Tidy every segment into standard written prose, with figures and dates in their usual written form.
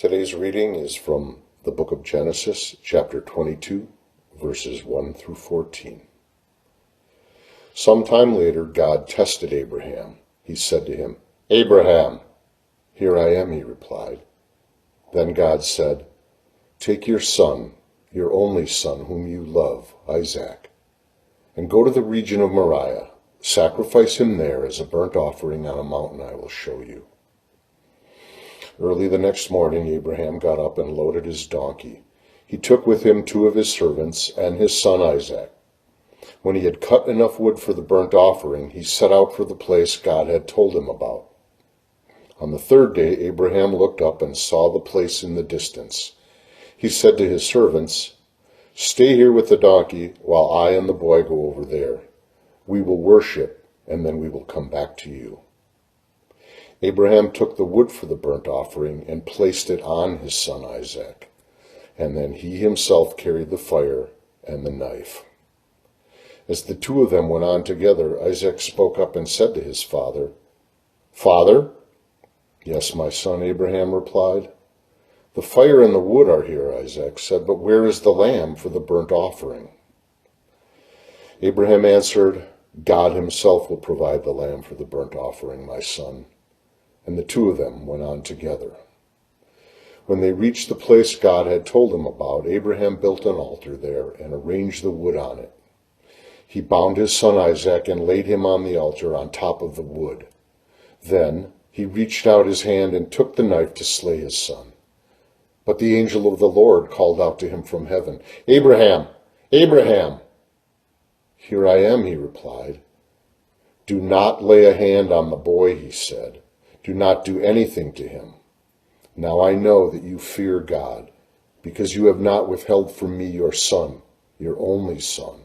Today's reading is from the book of Genesis, chapter 22, verses 1 through 14. Sometime later, God tested Abraham. He said to him, "Abraham." "Here I am," he replied. Then God said, "Take your son, your only son whom you love, Isaac, and go to the region of Moriah. Sacrifice him there as a burnt offering on a mountain I will show you." Early the next morning, Abraham got up and loaded his donkey. He took with him 2 of his servants and his son Isaac. When he had cut enough wood for the burnt offering, he set out for the place God had told him about. On the 3rd day, Abraham looked up and saw the place in the distance. He said to his servants, "Stay here with the donkey while I and the boy go over there. We will worship, and then we will come back to you." Abraham took the wood for the burnt offering and placed it on his son Isaac, and then he himself carried the fire and the knife. As the 2 of them went on together, Isaac spoke up and said to his father, "Father?" "Yes, my son," Abraham replied. "The fire and the wood are here," Isaac said, "but where is the lamb for the burnt offering?" Abraham answered, "God himself will provide the lamb for the burnt offering, my son." And the 2 of them went on together. When they reached the place God had told him about, Abraham built an altar there and arranged the wood on it. He bound his son Isaac and laid him on the altar on top of the wood. Then he reached out his hand and took the knife to slay his son. But the angel of the Lord called out to him from heaven, "Abraham! Abraham!" "Here I am," he replied. "Do not lay a hand on the boy," he said. "Do not do anything to him. Now I know that you fear God, because you have not withheld from me your son, your only son."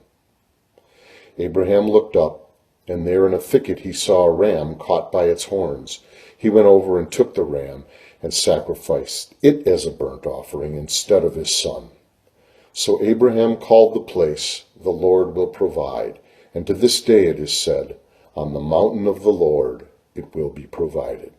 Abraham looked up, and there in a thicket he saw a ram caught by its horns. He went over and took the ram and sacrificed it as a burnt offering instead of his son. So Abraham called the place, "The Lord will provide," and to this day it is said, "On the mountain of the Lord it will be provided."